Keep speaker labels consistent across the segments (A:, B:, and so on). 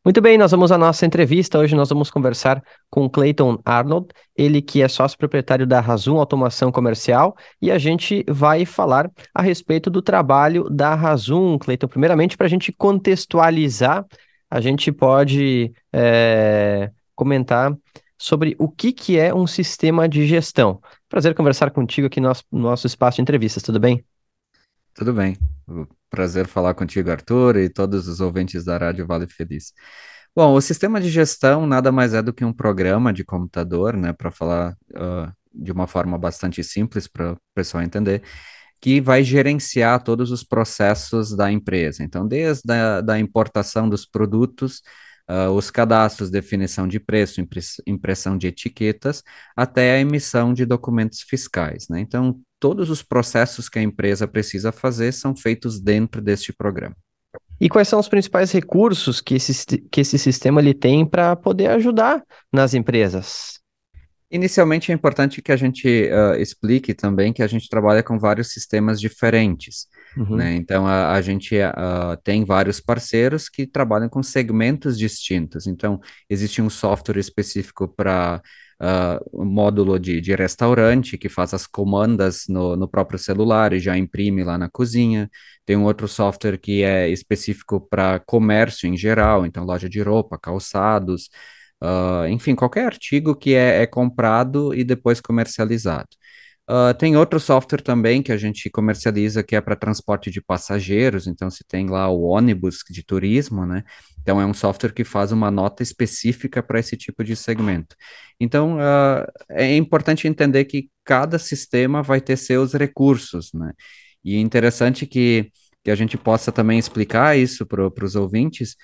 A: Muito bem, nós vamos à nossa entrevista. Hoje nós vamos conversar com o Clayton Arnold, ele que é sócio proprietário da Razum Automação Comercial, e a gente vai falar a respeito do trabalho da Razum. Clayton, primeiramente, para a gente contextualizar, a gente pode comentar sobre o que é um sistema de gestão. Prazer conversar contigo aqui no nosso espaço de entrevistas, tudo bem?
B: Tudo bem. Prazer falar contigo, Arthur, e todos os ouvintes da Rádio Vale Feliz. Bom, o sistema de gestão nada mais é do que um programa de computador, né, para falar de uma forma bastante simples para o pessoal entender, que vai gerenciar todos os processos da empresa. Então, desde da importação dos produtos, os cadastros, definição de preço, impressão de etiquetas, até a emissão de documentos fiscais, né? Então, todos os processos que a empresa precisa fazer são feitos dentro deste programa.
A: E quais são os principais recursos que esse sistema ele tem para poder ajudar nas empresas?
B: Inicialmente, é importante que a gente explique também que a gente trabalha com vários sistemas diferentes,
A: Uhum.
B: né? Então, a gente tem vários parceiros que trabalham com segmentos distintos. Então, existe um software específico para um módulo de restaurante que faz as comandas no próprio celular e já imprime lá na cozinha. Tem um outro software que é específico para comércio em geral, então loja de roupa, calçados, enfim, qualquer artigo que é comprado e depois comercializado. Tem outro software também que a gente comercializa que é para transporte de passageiros, então se tem lá o ônibus de turismo, né? Então é um software que faz uma nota específica para esse tipo de segmento. Então é importante entender que cada sistema vai ter seus recursos, né? E é interessante que a gente possa também explicar isso para os ouvintes,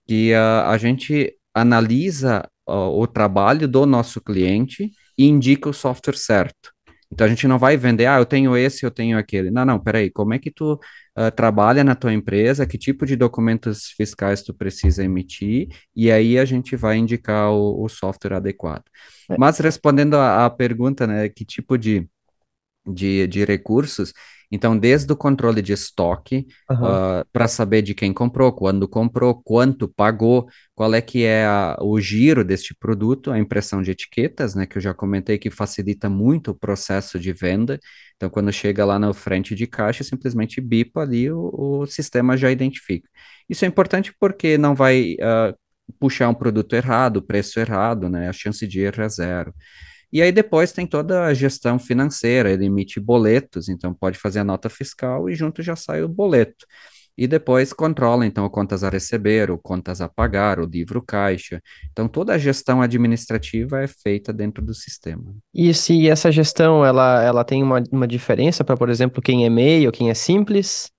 B: que a gente analisa o trabalho do nosso cliente e indica o software certo. Então a gente não vai vender, eu tenho esse, eu tenho aquele. Não, não, peraí, como é que tu trabalha na tua empresa, que tipo de documentos fiscais tu precisa emitir, e aí a gente vai indicar o software adequado.
A: É,
B: Mas respondendo à pergunta, né, que tipo de recursos. Então, desde o controle de estoque,
A: aham.
B: para saber de quem comprou, quando comprou, quanto pagou, qual é que é o giro deste produto, a impressão de etiquetas, né, que eu já comentei que facilita muito o processo de venda. Então, quando chega lá na frente de caixa, simplesmente bipa ali, o sistema já identifica. Isso é importante porque não vai puxar um produto errado, preço errado, né, a chance de erro é zero. E aí depois tem toda a gestão financeira, ele emite boletos, então pode fazer a nota fiscal e junto já sai o boleto. E depois controla, então, contas a receber, o contas a pagar, o livro caixa. Então, toda a gestão administrativa é feita dentro do sistema.
A: E se essa gestão ela tem uma diferença para, por exemplo, quem é MEI ou quem é simples?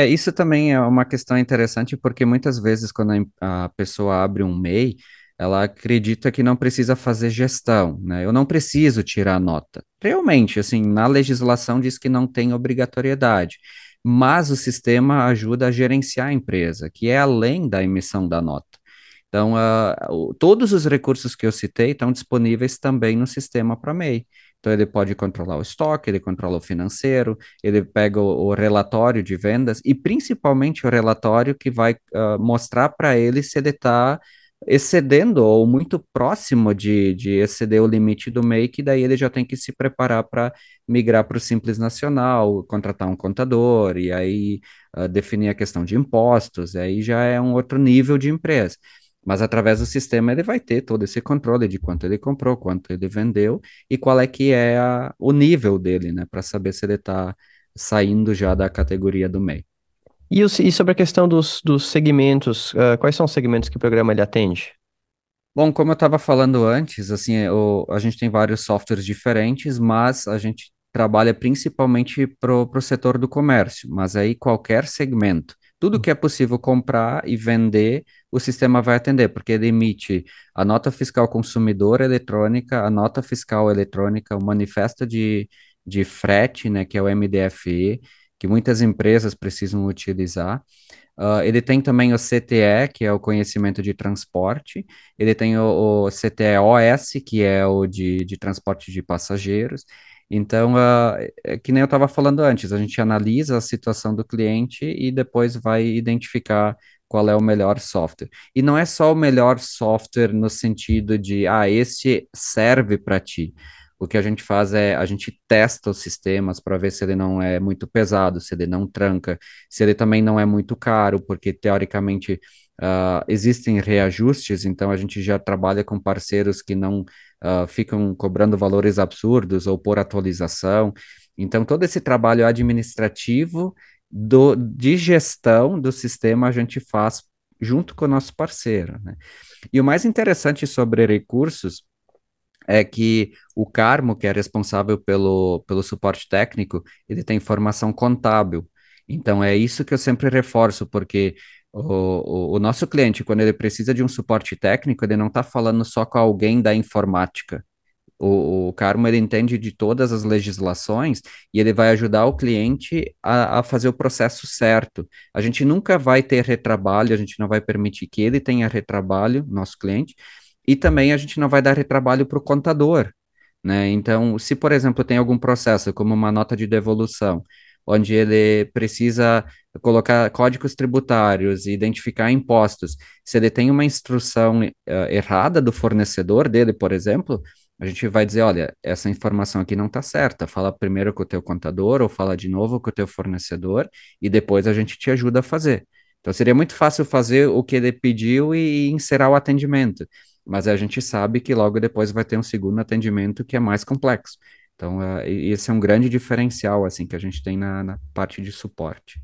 B: Isso também é uma questão interessante, porque muitas vezes, quando a pessoa abre um MEI, ela acredita que não precisa fazer gestão, né? Eu não preciso tirar nota. Realmente, assim, na legislação diz que não tem obrigatoriedade, mas o sistema ajuda a gerenciar a empresa, que é além da emissão da nota. Então, todos os recursos que eu citei estão disponíveis também no sistema para MEI. Então, ele pode controlar o estoque, ele controla o financeiro, ele pega o relatório de vendas e principalmente o relatório que vai mostrar para ele se ele está excedendo ou muito próximo de exceder o limite do MEI, que daí ele já tem que se preparar para migrar para o Simples Nacional, contratar um contador e aí definir a questão de impostos, e aí já é um outro nível de empresa. Mas através do sistema ele vai ter todo esse controle de quanto ele comprou, quanto ele vendeu e qual é que é o nível dele, né, para saber se ele está saindo já da categoria do MEI.
A: E sobre a questão dos segmentos, quais são os segmentos que o programa ele atende?
B: Bom, como eu estava falando antes, assim, a gente tem vários softwares diferentes, mas a gente trabalha principalmente para o setor do comércio, mas aí qualquer segmento, tudo que é possível comprar e vender, o sistema vai atender, porque ele emite a nota fiscal consumidor eletrônica, a nota fiscal eletrônica, o manifesto de frete, né, que é o MDFE, que muitas empresas precisam utilizar. Ele tem também o CTE, que é o conhecimento de transporte, ele tem o CTE-OS, que é o de transporte de passageiros. Então, é que nem eu estava falando antes, a gente analisa a situação do cliente e depois vai identificar qual é o melhor software. E não é só o melhor software no sentido de, este serve para ti. O que a gente faz é a gente testa os sistemas para ver se ele não é muito pesado, se ele não tranca, se ele também não é muito caro, porque teoricamente existem reajustes, então a gente já trabalha com parceiros que não ficam cobrando valores absurdos ou por atualização. Então, todo esse trabalho administrativo de gestão do sistema a gente faz junto com o nosso parceiro, né? E o mais interessante sobre recursos é que o Carmo, que é responsável pelo suporte técnico, ele tem formação contábil. Então, é isso que eu sempre reforço, porque o nosso cliente, quando ele precisa de um suporte técnico, ele não está falando só com alguém da informática. O Carmo, ele entende de todas as legislações e ele vai ajudar o cliente a fazer o processo certo. A gente nunca vai ter retrabalho, a gente não vai permitir que ele tenha retrabalho, nosso cliente, e também a gente não vai dar retrabalho para o contador, né? Então, se, por exemplo, tem algum processo, como uma nota de devolução, onde ele precisa colocar códigos tributários e identificar impostos, se ele tem uma instrução errada do fornecedor dele, por exemplo, a gente vai dizer, olha, essa informação aqui não está certa, fala primeiro com o teu contador ou fala de novo com o teu fornecedor e depois a gente te ajuda a fazer. Então seria muito fácil fazer o que ele pediu e encerrar o atendimento, mas a gente sabe que logo depois vai ter um segundo atendimento que é mais complexo. Então, esse é um grande diferencial assim que a gente tem na parte de suporte.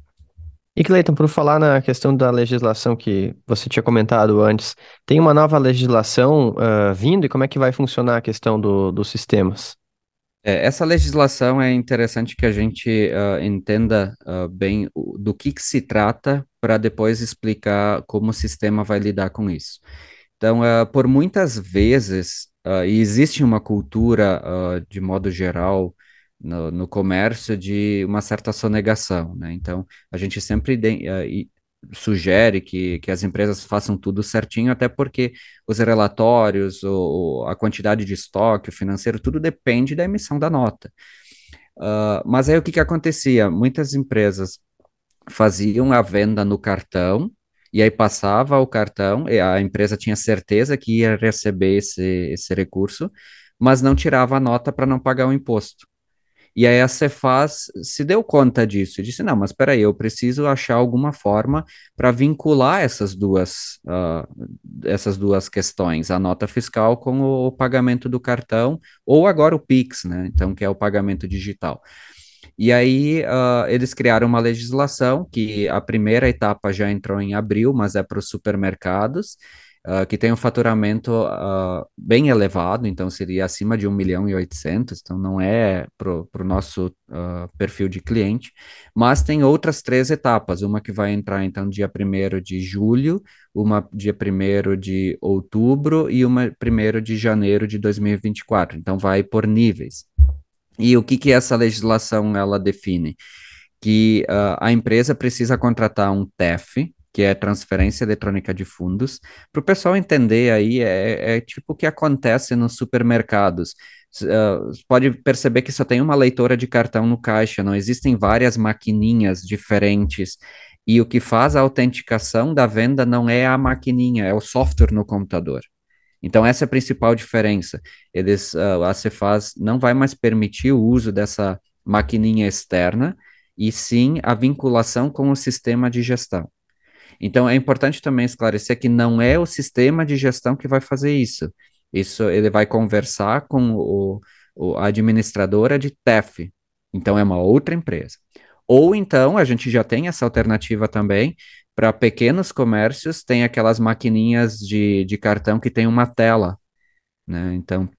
A: E Cleiton, por falar na questão da legislação que você tinha comentado antes, tem uma nova legislação vindo e como é que vai funcionar a questão dos sistemas?
B: Essa legislação é interessante que a gente entenda bem do que se trata para depois explicar como o sistema vai lidar com isso. Então, por muitas vezes, e existe uma cultura, de modo geral, no comércio de uma certa sonegação, né? Então, a gente sempre sugere que as empresas façam tudo certinho, até porque os relatórios, a quantidade de estoque, o financeiro, tudo depende da emissão da nota. Mas aí o que que acontecia? Muitas empresas faziam a venda no cartão, e aí passava o cartão, e a empresa tinha certeza que ia receber esse recurso, mas não tirava a nota para não pagar o imposto. E aí a Cefaz se deu conta disso e disse: não, mas espera aí, eu preciso achar alguma forma para vincular essas duas questões, a nota fiscal com o pagamento do cartão, ou agora o Pix, né? Então, que é o pagamento digital. E aí, eles criaram uma legislação que a primeira etapa já entrou em abril, mas é para os supermercados, que tem um faturamento bem elevado, então seria acima de 1.800.000, então não é para o nosso perfil de cliente, mas tem outras três etapas, uma que vai entrar então dia 1º de julho, uma dia 1º de outubro e uma 1º de janeiro de 2024, então vai por níveis. E o que que essa legislação ela define? Que a empresa precisa contratar um TEF, que é Transferência Eletrônica de Fundos, para o pessoal entender aí, é tipo o que acontece nos supermercados. Você pode perceber que só tem uma leitora de cartão no caixa, não existem várias maquininhas diferentes, e o que faz a autenticação da venda não é a maquininha, é o software no computador. Então, essa é a principal diferença. A Cefaz não vai mais permitir o uso dessa maquininha externa, e sim a vinculação com o sistema de gestão. Então, é importante também esclarecer que não é o sistema de gestão que vai fazer isso. Isso ele vai conversar com a administradora de TEF. Então, é uma outra empresa. Ou então, a gente já tem essa alternativa também para pequenos comércios, tem aquelas maquininhas de cartão que tem uma tela, né? Então,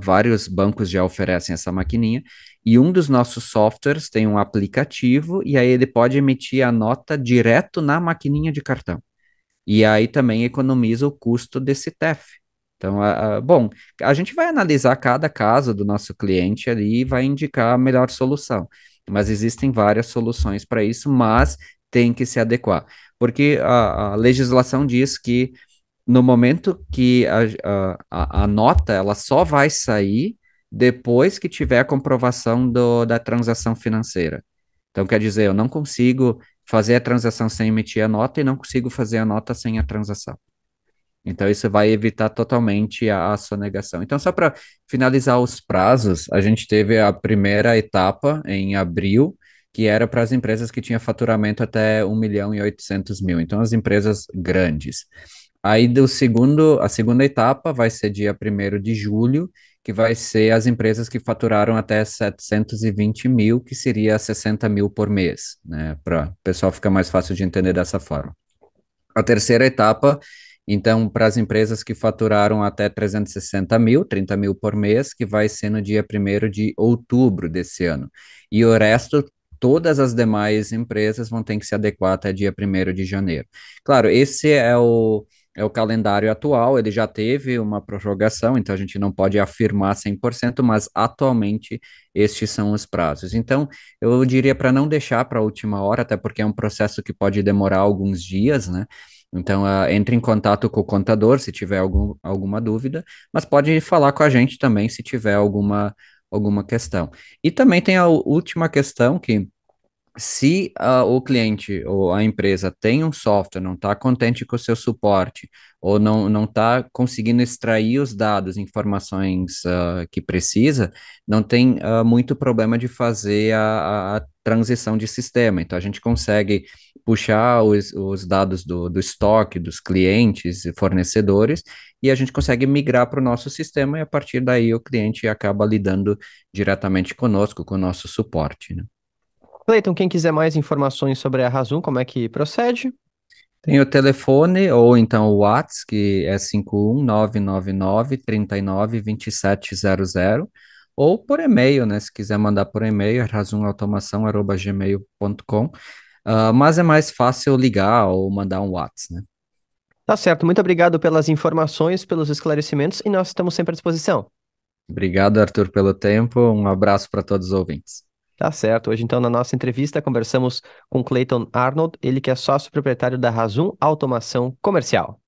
B: vários bancos já oferecem essa maquininha, e um dos nossos softwares tem um aplicativo, e aí ele pode emitir a nota direto na maquininha de cartão. E aí também economiza o custo desse TEF. Então, bom, a gente vai analisar cada caso do nosso cliente ali e vai indicar a melhor solução. Mas existem várias soluções para isso, mas tem que se adequar. Porque a legislação diz que no momento que a nota ela só vai sair depois que tiver a comprovação da transação financeira. Então, quer dizer, eu não consigo fazer a transação sem emitir a nota e não consigo fazer a nota sem a transação. Então, isso vai evitar totalmente a sonegação. Então, só para finalizar os prazos, a gente teve a primeira etapa em abril, que era para as empresas que tinham faturamento até 1.800.000, então as empresas grandes. Aí, a segunda etapa vai ser dia 1º de julho, que vai ser as empresas que faturaram até 720.000, que seria 60.000 por mês, né? Para o pessoal ficar mais fácil de entender dessa forma. A terceira etapa, então, para as empresas que faturaram até 360.000, 30.000 por mês, que vai ser no dia 1º de outubro desse ano. E o resto, todas as demais empresas vão ter que se adequar até dia 1º de janeiro. Claro, esse é o calendário atual, ele já teve uma prorrogação, então a gente não pode afirmar 100%, mas atualmente estes são os prazos. Então, eu diria para não deixar para a última hora, até porque é um processo que pode demorar alguns dias, né? Então, entre em contato com o contador se tiver alguma dúvida, mas pode falar com a gente também se tiver alguma questão. E também tem a última questão que se o cliente ou a empresa tem um software, não está contente com o seu suporte, ou não está conseguindo extrair os dados, informações que precisa, não tem muito problema de fazer a transição de sistema. Então, a gente consegue puxar os dados do estoque dos clientes e fornecedores, e a gente consegue migrar para o nosso sistema, e a partir daí o cliente acaba lidando diretamente conosco, com o nosso suporte, né?
A: Cleiton, quem quiser mais informações sobre a Razum, como é que procede?
B: Tem o telefone ou então o WhatsApp, que é 51999 392700, ou por e-mail, né? Se quiser mandar por e-mail, é razumautomação@gmail.com. Mas é mais fácil ligar ou mandar um WhatsApp, né?
A: Tá certo, muito obrigado pelas informações, pelos esclarecimentos e nós estamos sempre à disposição.
B: Obrigado, Arthur, pelo tempo. Um abraço para todos os ouvintes.
A: Tá certo. Hoje, então, na nossa entrevista, conversamos com Cleiton Arnold, ele que é sócio proprietário da Razum Automação Comercial.